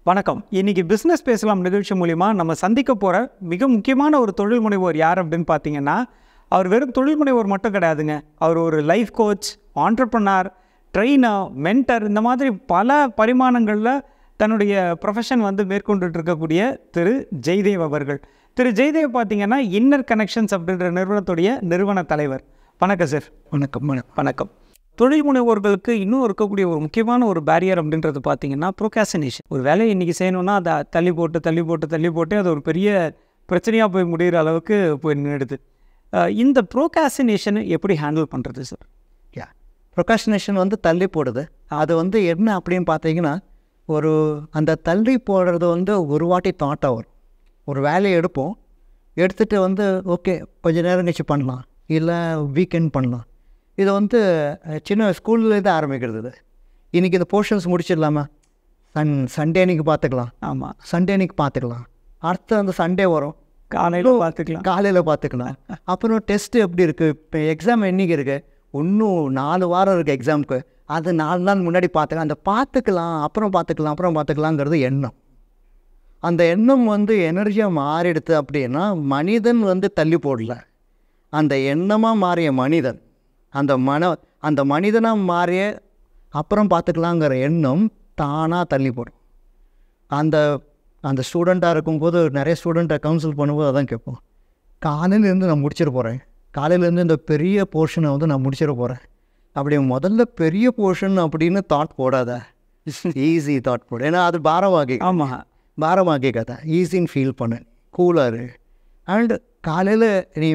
வணக்கம். இன்னைக்கு பிஸ்னஸ் பேசலாம் நிகழ்ச்சி மூலிமா நம்ம சந்திக்க போகிற மிக முக்கியமான ஒரு தொழில் முனைவோர் யார் அப்படின்னு பார்த்தீங்கன்னா, அவர் வெறும் தொழில் முனைவோர் மட்டும் கிடையாதுங்க. அவர் ஒரு life coach, entrepreneur, trainer, mentor இந்த மாதிரி பல பரிமாணங்களில் தன்னுடைய ப்ரொஃபஷன் மேற்கொண்டுட்டு இருக்கக்கூடிய திரு ஜெய்தேவ் அவர்கள். திரு ஜெய்தேவ் பார்த்தீங்கன்னா இன்னர் கனெக்ஷன்ஸ் அப்படின்ற நிறுவனத்துடைய நிறுவன தலைவர். வணக்கம் சார். வணக்கம். வணக்கம். தொழில் முனைவோர்களுக்கு இன்னும் இருக்கக்கூடிய ஒரு முக்கியமான ஒரு பேரியர் அப்படின்றது பார்த்தீங்கன்னா ப்ரோகாஸ்டினேஷன். ஒரு வேலையை இன்றைக்கி செய்யணுன்னா அதை தள்ளி போட்டு அது ஒரு பெரிய பிரச்சனையாக போய் முடிகிற அளவுக்கு போய் நின்றுடுது. இந்த ப்ரோகாஸ்டினேஷனை எப்படி ஹேண்டில் பண்ணுறது சார்? ப்ரொகாஸ்டினேஷன் தள்ளி போடுது. அது என்ன அப்படின்னு பார்த்தீங்கன்னா, அந்த தள்ளி போடுறது ஒரு வாட்டி தாட்டாக வரும். ஒரு வேலையை எடுத்துகிட்டு ஓகே கொஞ்சம் நேரம் கழிச்சு பண்ணலாம், இல்லை வீக்கெண்ட் பண்ணலாம். இது சின்ன ஸ்கூல்லேருந்து ஆரம்பிக்கிறது. இது இன்றைக்கி இந்த போர்ஷன்ஸ் முடிச்சிடலாமா, சண்டே அன்றைக்கி பார்த்துக்கலாம். ஆமாம், சண்டே அன்றைக்கி பார்த்துக்கலாம். அடுத்து அந்த சண்டே வரும், காலையில் பார்த்துக்கலாம். அப்புறம் டெஸ்ட்டு எப்படி இருக்குது, இப்போ எக்ஸாம் என்றைக்கு இருக்குது, இன்னும் 4 வாரம் இருக்குது எக்ஸாமுக்கு, அது 4 நாள் முன்னாடி பார்த்துக்கலாம். அந்த அப்புறம் பார்த்துக்கலாங்கிறது எண்ணம். அந்த எண்ணம் எனர்ஜியாக மாறிடுது அப்படின்னா மனிதன் தள்ளி போடல, அந்த எண்ணமாக மாறிய மனிதன், அந்த மனிதனாக மாறிய அப்புறம் பார்த்துக்கலாங்கிற எண்ணம் தானாக தள்ளி போடும். அந்த ஸ்டூடெண்ட்டாக இருக்கும்போது நிறைய ஸ்டூடெண்ட்டை கவுன்சில் பண்ணும்போது அதான் கேட்போம், காலையிலேருந்து நான் முடிச்சிட போகிறேன், காலையிலேருந்து இந்த பெரிய போர்ஷனை நான் முடிச்சிட போகிறேன். அப்படி முதல்ல பெரிய போர்ஷன் அப்படின்னு தாட் போடாத, ஈஸி தாட் போடு. ஏன்னா அது பாரமாகி கதை. ஈஸின்னு ஃபீல் பண்ணு, கூலாரு. அண்டு காலையில் நீ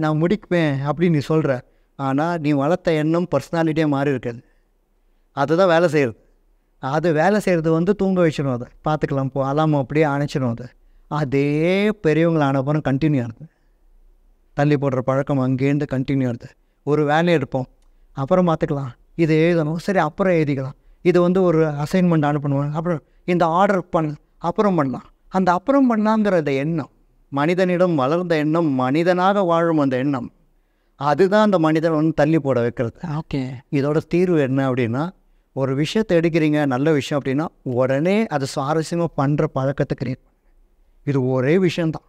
நான் முடிப்பேன் அப்படின்னு நீ சொல்கிற, ஆனால் நீ வளர்த்த எண்ணம் பர்சனாலிட்டியாக மாறி இருக்காது. அதுதான் வேலை செய்கிறது. அது வேலை செய்கிறது தூங்க வச்சிடும், அதை பார்த்துக்கலாம் போ அலாம அப்படியே அணைச்சிடும். அதே பெரியவங்களை ஆனப்பறம் கண்டினியூ ஆகுது. தள்ளி போடுற பழக்கம் அங்கேருந்து கண்டினியூ ஆகுது. ஒரு வேலையை எடுப்போம், அப்புறம் பார்த்துக்கலாம், இது எழுதணும், சரி அப்புறம் எழுதிக்கலாம். இது ஒரு அசைன்மெண்ட் அனுப்பணும், அப்புறம் இந்த ஆர்டர் அப்புறம் பண்ணலாம். அந்த அப்புறம் பண்ணலாங்கிற அந்த எண்ணம், மனிதனிடம் வளர்ந்த எண்ணம், மனிதனாக வாழும் அந்த எண்ணம், அதுதான் அந்த மனிதன் தள்ளி போட வைக்கிறது. ஓகே, இதோட தீர்வு என்ன அப்படின்னா, ஒரு விஷயத்தை எடுக்கிறீங்க நல்ல விஷயம் அப்படின்னா உடனே அது சுவாரஸ்யமாக பண்ணுற பழக்கத்தை கிரியேட் பண்ணு. இது ஒரே விஷயந்தான்,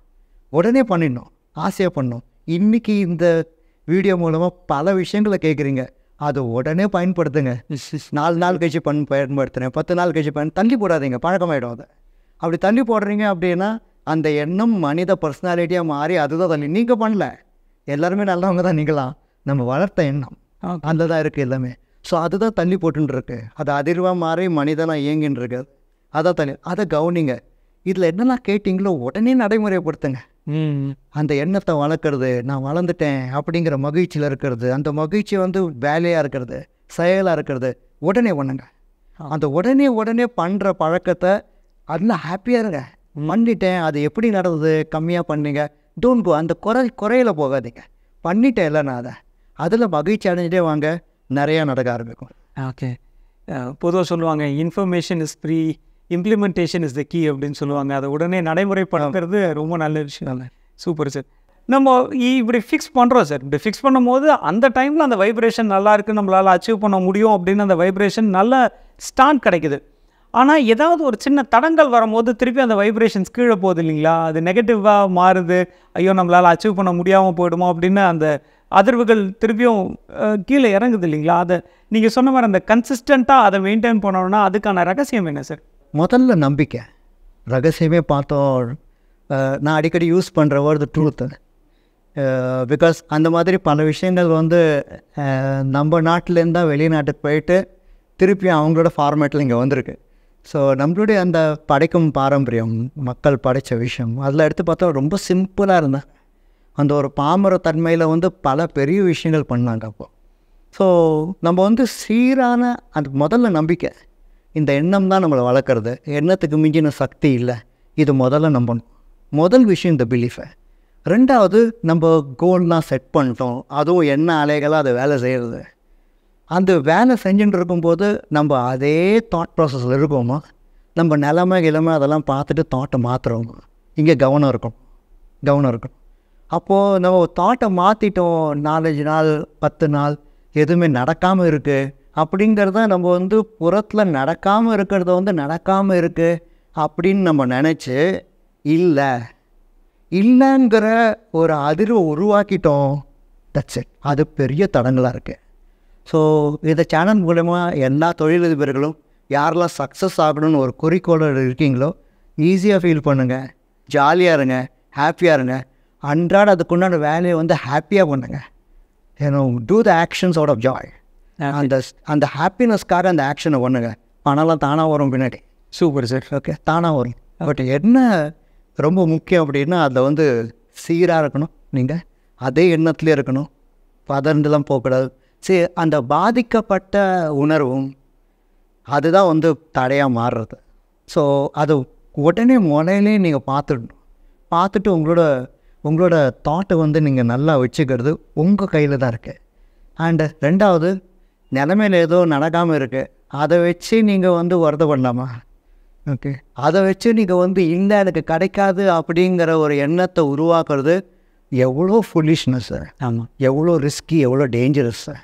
உடனே பண்ணிடணும், ஆசையாக பண்ணணும். இன்றைக்கி இந்த வீடியோ மூலமாக பல விஷயங்களை கேட்குறீங்க, அது உடனே பயன்படுத்துங்க. 4 நாள் கழிச்சு பயன்படுத்துகிறேன், 10 நாள் கழிச்சு தள்ளி போடாதீங்க, பழக்கமாயிடும். அதை அப்படி தள்ளி போடுறீங்க அப்படின்னா அந்த எண்ணம் மனித பர்சனாலிட்டியாக மாறி அதுதான் தள்ளி. நீங்கள் பண்ணல, எல்லாருமே நல்லவங்க தான், நீங்களாம் நம்ம வளர்த்த எண்ணம் அதில் தான் இருக்குது எல்லாமே. ஸோ அதுதான் தள்ளி போட்டுன்னு இருக்கு. அது அதிர்வாக மாறி மனிதனாக இயங்கின்னு இருக்கு. அதான் தள்ளி. அதை கவனிங்க. இதில் என்னெல்லாம் கேட்டிங்களோ உடனே நடைமுறைப்படுத்துங்க. அந்த எண்ணத்தை வளர்க்குறது, நான் வளர்ந்துட்டேன் அப்படிங்கிற மகிழ்ச்சியில் இருக்கிறது, அந்த மகிழ்ச்சி வேலையாக இருக்கிறது, செயலாக இருக்கிறது, உடனே பண்ணுங்க. அந்த உடனே பண்ணுற பழக்கத்தை அதில் ஹாப்பியாக இருங்க. பண்ணிட்டேன், அது எப்படி நடந்தது, கம்மியாக பண்ணிங்க, டோன்ட் கோ, அந்த குறையில போகாதீங்க. பண்ணிட்டேன் இல்லை நான் அதில் மகிழ்ச்சி அடைஞ்சிட்டே வாங்க, நிறையா நடக்க ஆரம்பிக்கும். ஓகே, பொதுவாக சொல்லுவாங்க information is free, implementation is the key அப்படின்னு சொல்லுவாங்க. அதை உடனே நடைமுறைப்படுத்துறது ரொம்ப நல்ல விஷயம். Super sir. நம்ம இப்படி ஃபிக்ஸ் பண்ணுறோம் சார். இப்படி ஃபிக்ஸ் பண்ணும்போது அந்த டைமில் அந்த வைப்ரேஷன் நல்லா இருக்குது, நம்மளால் அச்சீவ் பண்ண முடியும் அப்படின்னு அந்த வைப்ரேஷன் நல்ல ஸ்டார்ட் கிடைக்குது. ஆனால் ஏதாவது ஒரு சின்ன தடங்கள் வரும்போது திருப்பி அந்த வைப்ரேஷன்ஸ் கீழே போகுது இல்லைங்களா, அது நெகட்டிவாக மாறுது. ஐயோ நம்மளால் அச்சீவ் பண்ண முடியாமல் போயிடுமோ அப்படின்னு அந்த அதிர்வுகள் திருப்பியும் கீழே இறங்குது இல்லைங்களா. அதை நீங்கள் சொன்ன மாதிரி அந்த கன்சிஸ்டண்ட்டாக அதை மெயின்டைன் பண்ணணும்னா அதுக்கான ரகசியம் என்ன சார்? முதல்ல நம்பிக்கை. ரகசியமே பார்த்தோம், நான் அடிக்கடி யூஸ் பண்ணுற வேர்டு ட்ரூத்து. பிகாஸ் அந்த மாதிரி பல விஷயங்கள் நம்ம நாட்டிலேருந்து தான் வெளிநாட்டுக்கு போயிட்டு திருப்பி அவங்களோட ஃபார்மேட்டில் இங்கே வந்திருக்கு. ஸோ நம்மளுடைய அந்த படைக்கும் பாரம்பரியம், மக்கள் படைத்த விஷயம், அதில் எடுத்து பார்த்தா ரொம்ப சிம்பிளாக இருந்தேன். அந்த ஒரு பாமர தன்மையில் பல பெரிய விஷயங்கள் பண்ணாங்க அப்போ. ஸோ நம்ம சீரான அந்த முதல்ல நம்பிக்கை, இந்த எண்ணம் தான் நம்மளை வளர்க்குறது. எண்ணத்துக்கு மிஞ்சின சக்தி இல்லை, இது முதல்ல நம்பணும். முதல் விஷயம் இந்த பிலீஃபை. ரெண்டாவது, நம்ம கோல்லாம் செட் பண்ணிட்டோம், அதுவும் என்ன அலைகளாக அதை வேலை செய்கிறது. அந்த வேலை செஞ்சுட்டு இருக்கும்போது நம்ம அதே தாட் ப்ராசஸில் இருக்கோமா, நம்ம நிலமை அதெல்லாம் பார்த்துட்டு தாட்டை மாற்றுறோமா, இங்கே கவனம் இருக்கும். அப்போது நம்ம தாட்டை மாற்றிட்டோம், 4-5 நாள் 10 நாள் எதுவுமே நடக்காமல் இருக்குது அப்படிங்கிறத நம்ம புறத்தில் நடக்காமல் இருக்கிறத நடக்காமல் இருக்குது அப்படின்னு நம்ம நினச்சி இல்லைங்கிற ஒரு அதிர்வை உருவாக்கிட்டோம். That's it. அது பெரிய தடங்களாக இருக்குது. ஸோ இந்த சேனல் மூலமா எல்லா தொழிலதிபர்களும் யாரெல்லாம் சக்ஸஸ் ஆகணும்னு ஒரு குறிக்கோளோடு இருக்கீங்களோ ஈஸியாக ஃபீல் பண்ணுங்கள், ஜாலியாக இருங்க, ஹாப்பியாக இருங்க. அன்றாட அதுக்குண்டான வேலையை வந்து ஹாப்பியாக பண்ணுங்க. Do the actions out of joy. அந்த ஹாப்பினஸ்க்காக அந்த ஆக்ஷனை பண்ணுங்க. பணம்லாம் தானாக வரும் பின்னாடி. Super sir. ஓகே, தானாக வரும். பட் என்ன ரொம்ப முக்கியம் அப்படின்னா அதில் வந்து சீராக இருக்கணும். நீங்கள் அதே எண்ணத்துலேயே இருக்கணும், பதர்ந்துலாம் போகக்கூடாது. சரி, அந்த பாதிக்கப்பட்ட உணர்வும் அதுதான் வந்து தடையாக மாறுறது. ஸோ அது உடனே முறையிலே நீங்கள் பார்த்துட்டு உங்களோட தாட்டை வந்து நீங்கள் நல்லா வச்சுக்கிறது உங்கள் கையில் தான் இருக்குது. அண்டு ரெண்டாவது, நிலமையில் ஏதோ நடக்காமல் இருக்குது, அதை வச்சு நீங்கள் வந்து வருத்தப்படலாமா? ஓகே, அதை வச்சு நீங்கள் வந்து இல்லை எனக்கு கிடைக்காது அப்படிங்கிற ஒரு எண்ணத்தை உருவாக்குறது எவ்வளோ ஃபுல்லிஷ்னஸ்ஸு, ஆமாம், எவ்வளோ ரிஸ்கி, எவ்வளோ டேஞ்சரஸ்ஸு.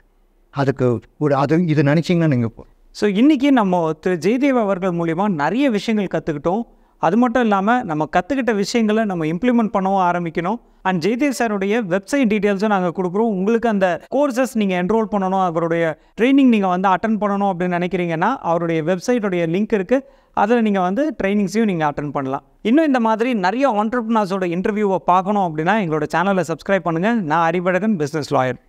இது நினச்சிங்கன்னா நீங்கள் ஸோ இன்றைக்கி நம்ம திரு ஜெயதேவ் அவர்கள் மூலிமா நிறைய விஷயங்கள் கற்றுக்கிட்டோம். அது மட்டும் இல்லாமல் நம்ம கற்றுக்கிட்ட விஷயங்களை நம்ம இம்ப்ளிமெண்ட் பண்ணவும் ஆரம்பிக்கணும். அண்ட் ஜெயதேவ் சாருடைய வெப்சைட் டீட்டெயில்ஸும் நாங்கள் கொடுக்குறோம். உங்களுக்கு அந்த கோர்சஸ் நீங்கள் என்ரோல் பண்ணணும், அவருடைய ட்ரைனிங் நீங்கள் வந்து அட்டன் பண்ணணும் அப்படின்னு நினைக்கிறீங்கன்னா அவருடைய வெப்சைட்டுடைய லிங்க் இருக்குது. அதில் நீங்கள் வந்து ட்ரைனிங்ஸையும் நீங்கள் அட்டன் பண்ணலாம். இன்னும் இந்த மாதிரி நிறைய ஆண்டர்ப்ரனர்ஸோட இன்டர்வியூவை பார்க்கணும் அப்படின்னா எங்களோட சேனலை சப்ஸ்கிரைப் பண்ணுங்கள். நான் அறிவழகன், பிஸ்னஸ் லாயர்.